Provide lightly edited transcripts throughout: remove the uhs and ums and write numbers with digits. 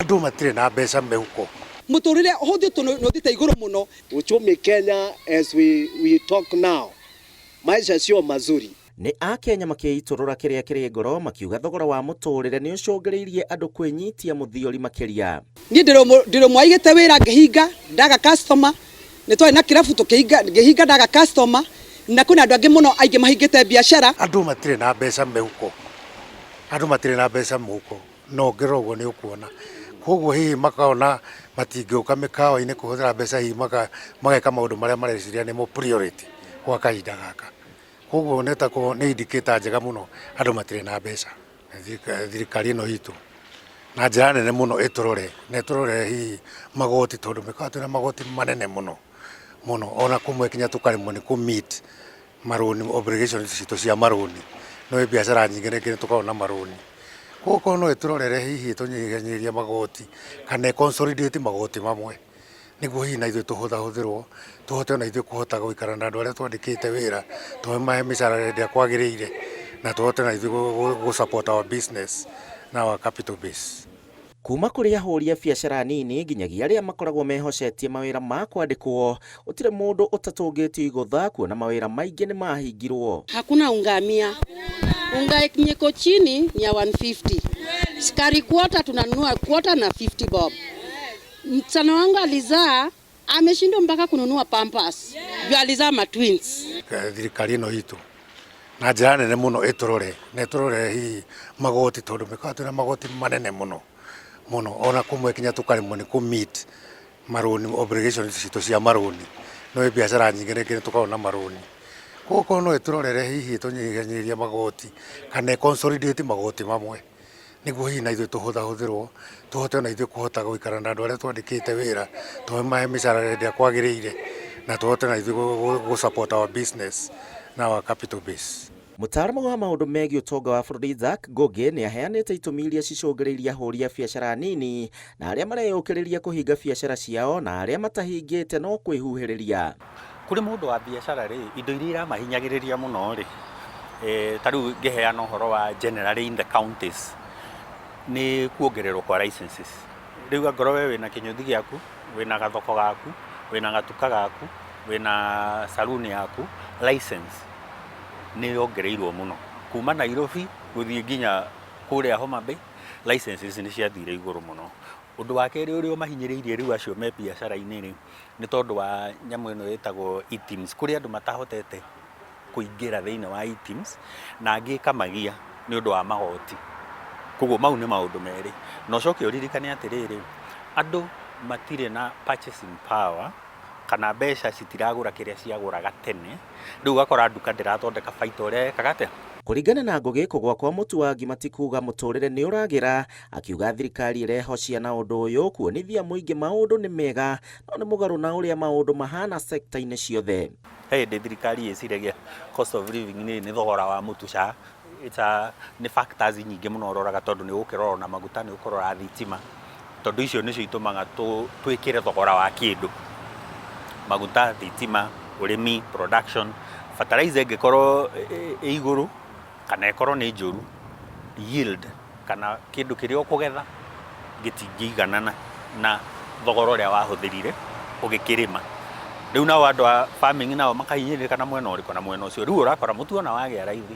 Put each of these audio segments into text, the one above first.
Andũ matirĩ na mbeca mũhuko. Mũtũrĩre ũhũthĩtwo nũthĩte igũrũ mũno. Uchumi Kenya as we talk now, maisha sio mazuri. Nĩ Akenya makĩitũrũra kĩrĩa kĩrĩ ngoro makiuga thogora wa mũtũrĩre nĩ ũcũngĩrĩirie andũ kwĩnyitia mũthiori makĩria. Niĩ ndĩrũmwe aigĩte wĩra ngĩhinga ndaga customer, nĩ twarĩ na kĩrabu ngĩhinga ndaga customer, na kwĩna andũ angĩ mũno aingĩ mahingĩte biacara. Andũ matirĩ na mbeca mũhuko. Andũ matirĩ na mbeca mũhuko. No ngero ũguo nĩ ũkuona. Koguo hihi makaona matingĩũka mĩkawa-inĩ kũhũthĩra mbeca hihi mageka maũndũ marĩa mareciria nĩ mo priority gwa kahinda gaka. Koguo nĩ indicator njega mũno andũ matirĩ na mbeca. Thirikari ĩno itũ na njĩra nene mũno ĩtũrore, na ĩtũrore hihi magoti, tondũ mĩkawa twĩna magoti manene mũno ona kũmwe kinya tũkaremwo nĩ kũ-meet marũni obligations citũ cia marũni. No biacara nyingĩ nĩ tũkoragwo na marũni. Koguo no ĩtũrorere hihi tũnyihanyirie magoti kana consolidate magoti mamwe, nĩguo hihi na ithuĩ tũhũthahũthĩrwo tũhote na ithuĩ kũhota gũikara na andũ arĩa twandĩkĩte wĩra, tũmahe mĩcara ĩrĩa kwagĩrĩire, na tũhote na ithuĩ gũ-support our business na our capital base. Kuma kũrĩ ahũri a biacara nini nginyagia arĩa makoragwo mehocetie mawĩra ma kwandĩkwo, gũtirĩ mũndũ ũtatũngĩtio igũtha kuona mawĩra maingĩ nĩ mahingirwo. Hakuna ungamia. Unga iko chini ni ya 150. Sukari kwota tunanunua kwota na 50 bob. Msichana wangu alizaa ameshindwa mpaka kununua pampers. Ndio alizaa ma twins. Thirikari ĩno itũ na njĩra nene mũno ĩtũrore, na ĩtũrore hihi magoti, tondũ mĩkawa twĩna magoti manene mũno ona kũmwe kinya tũkaremwo nĩ kũ-meet marũni obligations citũ cia marũni. No biacara nyingĩ nĩ tũkoragwo na marũni. Koguo no ĩtũrorere hihi tũnyihanyirie magoti kana consolidate magoti mamwe, nĩguo hihi na ithuĩ tũhũthahũthĩrwo tũhote na ithuĩ kũhota gũikara na andũ arĩa twandĩkĩte wĩra, tũmahe mĩcara ĩrĩa kwagĩrĩire, na tũhote na ithuĩ gũ-support our business na our capital base. Mũtaaramu wa maũndũ megiĩ ũtonga wa bũrũri Jack Goge nĩ aheanĩte itũmi iria cicũngĩrĩirie ahũri a biacara nini na arĩa mareyũkĩrĩria kũhinga biacara ciao na arĩa matahingĩte no kwĩhuhĩrĩria. Kũrĩ mũndũ wa biacara rĩ, indo iria iramahinyagĩrĩria mũno rĩ, ta rĩu ngĩheana ũhoro wa generally in the counties nĩ kuongererwo kwa licenses. Rĩu angorwo we wĩna kĩnyũthi gĩaku, wĩna gathoko gaku, wĩna gatuka gaku, wĩna saloon yaku, license nĩ yongereirwo mũno. Kuma Nairobi gũthiĩ nginya kũrĩa Homa Bay, licenses nĩ ciathire igũrũ mũno. Ũndũ wa kerĩ ũrĩa mahinyĩrĩirie rĩu acio me biacara-inĩ rĩ, nĩ tondũ wa nyamũ ĩno ĩtagwo e-teams, kũrĩa andũ matahotete kũingĩra thĩinĩ wa e-teams, na angĩ kamagia nĩ ũndũ wa magoti. Koguo mau nĩ maũndũ merĩ. Na ũcoke ũririkane atĩrĩrĩ, andũ matirĩ na purchasing power kana mbeca citiragũra kĩrĩa ciagũraga tene. Rĩu ũgakora nduka ndĩrathondeka baita ũrĩa ekaga atĩa. Kũringana na Ngũgĩ, kũgwa kwa mũtu wa ngima ti kuuga mũtũrĩre nĩ ũragĩra, akiuga thirikari ĩrehocia na ũndũ ũyũ kuonithia mũingĩ maũndũ nĩ mega, no nĩ mũgarũ na ũrĩa maũndũ mahana sekta-inĩ ciothe. Hĩndĩ thirikari ĩciragia cost of living nĩ thogora wa mũtu ca nĩ factors nyingĩ mũno ũroraga, tondũ nĩ ũkĩrora na maguta, nĩ ũkũrora thitima, tondũ icio nĩcio itũmaga twĩkĩre thogora wa kĩndũ: maguta, thitima, ũrĩmi, production. Fertilizer ĩngĩkorwo ĩ igũrũ kana ĩkorwo nĩ njũru, yield kana kĩndũ kĩrĩa ũkũgetha gĩtingĩiganana na thogora ũrĩa wahũthĩrire ũgĩkĩrĩma. Rĩu nao andũ a farming nao makahinyĩrĩrĩka na mwena ũrĩkũ na mwena ũcio. Rĩu ũrakora mũtu ona wagĩa raithi,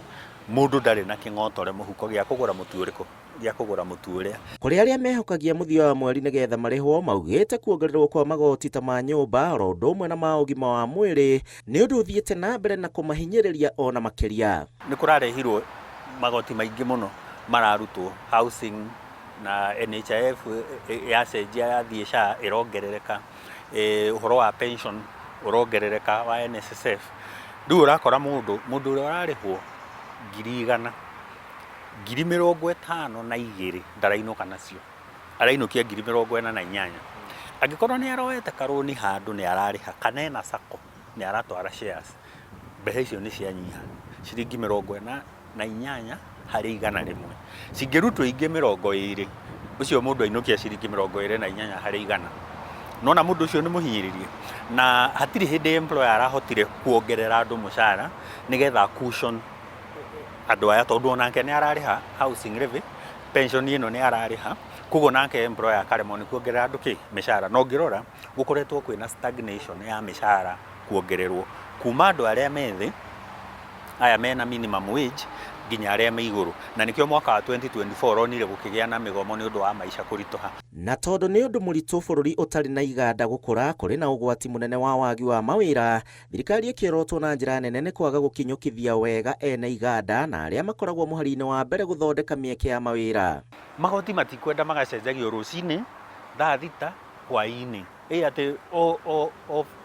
mũndũ ndarĩ na kĩng'otore mũhuko gĩa kũgũra mũtu ũrĩkũ, gĩa kũgũra mũtu ũrĩa. Kũrĩ arĩa mehokagia mũthia wa mweri nĩgetha marĩhwo, maugĩte kuongererwo kwa magoti ta ma nyũmba oro ũndũ ũmwe na ma ũgima wa mwĩrĩ nĩ ũndũ ũthiĩte na mbere na kũmahinyĩrĩria ona makĩria. Nĩ kũrarehirwo magoti maingĩ mũno mararutwo, housing na NHIF yacenjia yathiĩ SHA ĩrongerereka, ũhoro wa pension ũrongerereka wa NSSF. Rĩu ũrakora mũndũ ũrĩa ũrarĩhwo 100,000, 52,000 ndarainũka nacio, arainũkia 48,000. Angĩkorwo nĩ aroete karũni handũ nĩ ararĩha, kana ena sacco nĩ aratwara shares, mbeca icio nĩ cianyiha ciringi 48 harĩ 100 rĩmwe. Cingĩrutwo ingĩ 20, ũcio mũndũ ainũkia ciringi 28 harĩ 100. Nona mũndũ ũcio nĩ mũhinyĩrĩrie, na hatirĩ hĩndĩ employer arahotire kuongerera andũ mũcara nĩgetha cushion andũ aya, tondũ onake nĩ ararĩha housing levy, pension ĩno nĩ ararĩha, koguo nake employer akaremwo nĩ kuongerera andũ mĩcara. No ngĩrora gũkoretwo kwĩna stagnation ya mĩcara kuongererwo kuma andũ arĩa methĩ aya mena minimum wage nginya arĩa me igũrũ, na nĩkĩo mwaka wa 2024 ronire gũkĩgĩa na mĩgomo nĩ ũndũ wa maica kũritũha. Na tondũ nĩ ũndũ mũritũ bũrũri ũtarĩ na iganda gũkũra kũrĩ na ũgwati mũnene wa wagi wa mawĩra, thirikari ĩkĩrotwo na njĩra nene nĩ kwaga gũkinyũkithia wega ene iganda na arĩa makoragwo mũhari-inĩ wa mbere gũthondeka mĩeke ya mawĩra. Magoti matikwenda magacenjagio rũcinĩ thaa thita hwaĩ-inĩ, atĩ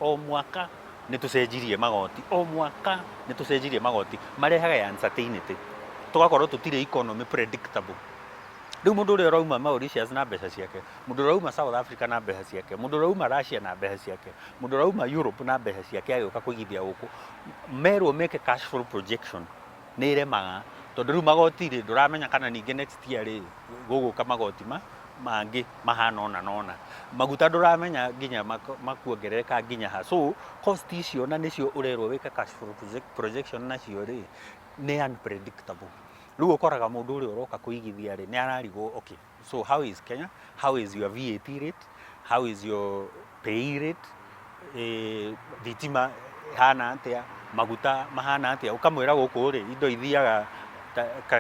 o mwaka nĩ tũcenjirie magoti, o mwaka nĩ tũcenjirie magoti, marehaga uncertainty, tũgakorwo tũtirĩ economy predictable. Rĩu mũndũ ũrĩa ũrauma Mauritius na mbeca ciake, mũndũ ũrĩa ũrauma South Africa na mbeca ciake, mũndũ ũrĩa ũrauma Russia na mbeca ciake, mũndũ ũrĩa ũrauma Europe na mbeca ciake agĩũka kũigithia gũkũ, merwo meke cash flow projection nĩ iremaga, tondũ rĩu magoti rĩ ndũramenya kana ningĩ next year rĩ gũgũka magoti mangĩ mahana ona nona, maguta ndũramenya nginya makuongerereka nginya ha. So cost icio na nĩcio ũrerwo wĩke cash flow projection nacio rĩ nĩ unpredictable. Rĩu ũkoraga mũndũ ũrĩa ũroka kũigithia rĩ nĩ ararigwo, okay, so how is Kenya, how is your VAT rate, how is your pay rate, thitima hana atĩa, maguta mahana atĩa, ũkamwĩra gũkũ rĩ indo ithiaga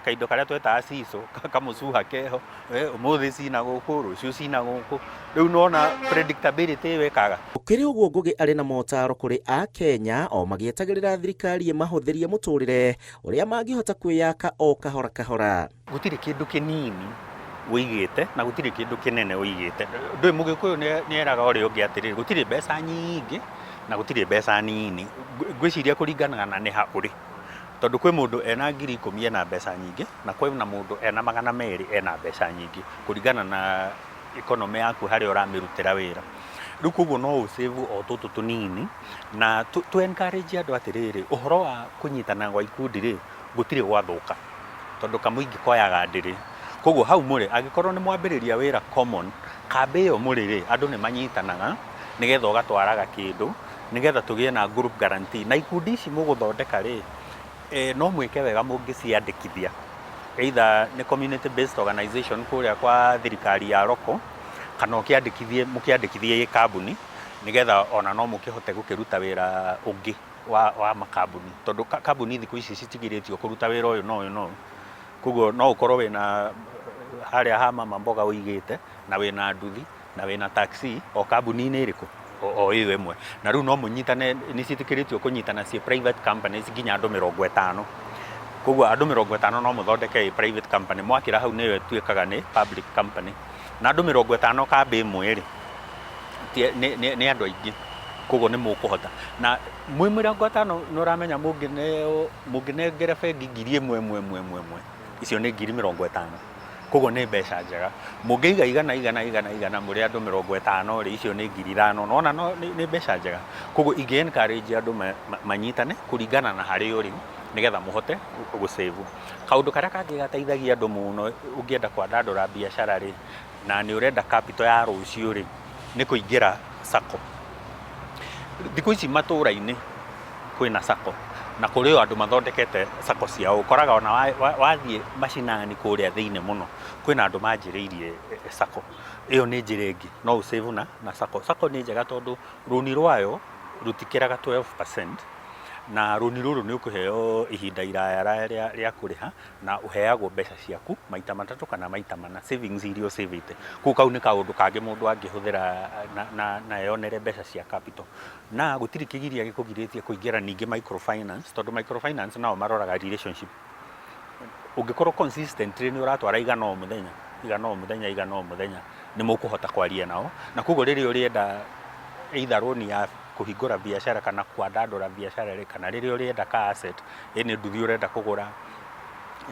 kaindo karĩa twetaga cico kamũcuha keho, ũmũthĩ cina gũkũ rũciũ cina gũkũ, rĩu nona predictability wekaga. Ũkĩrĩ ũguo Ngũgĩ arĩ na motaro kũrĩ a Kenya o magĩetagĩrĩra thirikari ĩmahũthĩrie mũtũrĩre ũrĩa mangĩhota kwĩyaka o kahora kahora. Gũtirĩ kĩndũ kĩnini ũigĩte na gũtirĩ kĩndũ kĩnene ũigĩte. Ndũĩ Mũgĩkũyũ nĩ eraga ũrĩa ũngĩ atĩrĩrĩ, gũtirĩ mbeca nyingĩ na gũtirĩ mbeca nini, ngwĩciria kũringanaga na nĩ ha ũrĩ. Tondũ kwĩ mũndũ ena 10,000 ena mbeca nyingĩ na kwĩ na mũndũ ena 200 ena mbeca nyingĩ, kũringana na economy yaku harĩa ũramĩrutĩra wĩra. Rĩu koguo no ũsave o tũtũ tũnini na tu encourage andũ atĩrĩrĩ, ũhoro wa kũnyitana gwa ikundi rĩ gũtirĩ gwathũka, tondũ kamũingĩ koyaga ndĩrĩ. Koguo hau mũrĩ angĩkorwo nĩ mwambĩrĩria wĩra common, kambĩ ĩyo mũrĩ rĩ andũ nĩ manyitanaga nĩgetha ũgatwaraga kĩndũ, nĩgetha tũgĩe na group guarantee. Na ikundi ici mũgũthondeka rĩ no mwĩke wega mũngĩciandĩkithia, either nĩ community based organization kũrĩa kwa thirikari ya roko, kana mũkĩandĩkithie kambuni nĩgetha ona no mũkĩhote gũkĩruta wĩra ũngĩ wa makambuni, tondũ kambuni thikũ ici citigĩrĩtio kũruta wĩra ũyũ no ũyũ no. Koguo no ũkorwo wĩna harĩa ha mama mboga ũigĩte na wĩna nduthi na wĩna taxi o kambuni-inĩ ĩrĩkũ o ĩyo ĩmwe, na rĩu no mũnyitane, nĩ ciĩtĩkĩrĩtio kũnyitana ciĩ private companies nginya andũ 50. Koguo andũ 50 no mũthondeke private company, mwakĩra hau nĩyo ĩtuĩkaga nĩ public company, na andũ 50 kambĩ ĩmwe rĩ nĩ andũ aingĩ, koguo nĩ mũkũhota. Na mwĩ 50 nĩ ũramenya mũngĩnengere bengi 1,000 icio nĩ 50,000, koguo nĩ mbeca njega. Mũngĩiga igana mũrĩ andũ 50 rĩ icio nĩ 5,000, nona nĩ mbeca njega. Koguo ingĩ-encourage andũ manyitane kũringana na harĩa ũrĩ nĩgetha mũhote gũsave. Kaũndũ karĩa kangĩ gateithagia andũ mũno ũngĩenda kwandandũra biacara rĩ na nĩ ũrenda capital ya rũciũ rĩ nĩ kũingĩra sacco. Thikũ ici matũũra-inĩ kwĩna sacco na kũrĩ o andũ mathondekete sacco ciao, ũkoraga ona wathiĩ macinani kũrĩa thĩinĩ mũno kwĩna andũ manjĩrĩirie sacco. Ĩyo nĩ njĩra ĩngĩ no ũsave na sacco. Sacco nĩ njega tondũ rũni rwayo rũtikĩraga 12%, na rũni rũrũ nĩ ũkũheo ihinda iraya rĩa kũrĩha na ũheagwo mbeca ciaku maita 3 kana maita 4 savings iria ũsavĩte. Kũu kau nĩ kaũndũ kangĩ mũndũ angĩhũthĩra na eyonere mbeca cia capital. Na gũtirĩ kĩgiria gĩkũgirĩtie kũingĩra ningĩ microfinance, tondũ microfinance nao maroraga relationship. Ũngĩkorwo consistently nĩ ũratwara igana o mũthenya nĩ mũkũhota kwaria nao, na koguo rĩrĩa ũrĩenda either rũni ya kũhingũra biacara kana kwandandũra biacara rĩ, kana rĩrĩa ũrĩenda ka asset, nĩ nduthi ũrenda kũgũra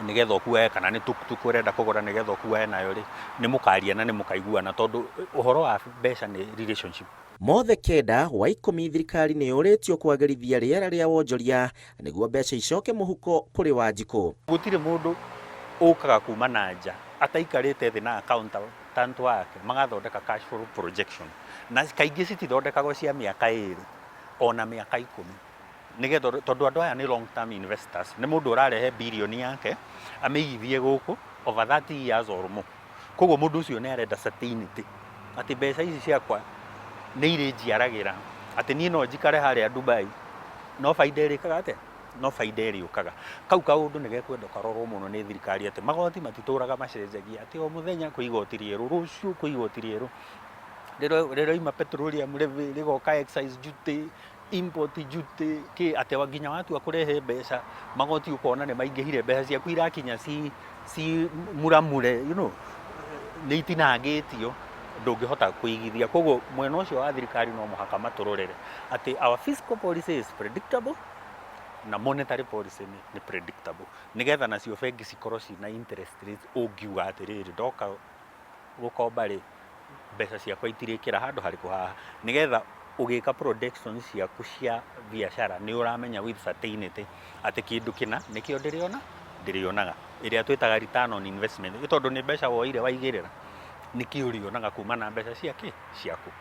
nĩgetha ũkuae, kana nĩ tukutuku ũrenda kũgũra nĩgetha ũkuae nayo rĩ, nĩ mũkaria na nĩ mũkaiguana, tondũ ũhoro wa mbeca nĩ relationship. Mothe kenda wa 10 thirikari nĩ yũrĩtio kwagĩrithia rĩera rĩa wonjoria nĩguo mbeca icoke mũhuko kũrĩ Wanjiku. Gũtirĩ mũndũ ũkaga kuma na nja ataikarĩte thĩ na accountant wake magathondeka cash flow projection, na kaingĩ citithondekagwo cia mĩaka 2 ona mĩaka 10, nĩgetha tondũ andũ aya nĩ long term investors. Nĩ mũndũ ũrarehe bilioni yake amĩigithie gũkũ over 30 years or more. koguo mũndũ ũcio nĩ arenda certainty atĩ mbeca ici ciakwa nĩ irĩ njiaragĩra, atĩ niĩ no njikare harĩa Dubai, no baida ĩrĩkaga atĩa, no baida ĩrĩũkaga. Kau kaũndũ nĩ gekwenda karorwo mũno nĩ thirikari, atĩ magoti matitũraga macenjagia, atĩ o mũthenya kwĩ igoti rĩerũ, rũciũ kwĩ igoti rĩerũ, rĩroima petroleum levy, rĩgoka excise duty, import duty, atĩ nginya watua kũrehe mbeca magoti ũkona nĩ maingĩhire, mbeca ciaku irakinya ci muramure, you know, nĩ itinangĩtio, ndũngĩhota kũigithia. Koguo mwena ũcio wa thirikari no mũhaka matũrorere atĩ our fiscal policy is predictable na monetary policy nĩ predictable, nĩgetha nacio bengi cikorwo cina interest rates ũngiuga atĩrĩrĩ ndoka gũkomba rĩ, mbeca ciakwa itirĩkĩra handũ harĩkũ haha, nĩgetha ũgĩka projections ciaku cia biacara nĩ ũramenya with certainty atĩ kĩndũ kĩna nĩkĩo ndĩrĩonaga, ĩrĩa twĩtaga return on investment, tondũ nĩ mbeca woire waigĩrĩra, nĩkĩo ũrĩonaga kuma na mbeca ciaku.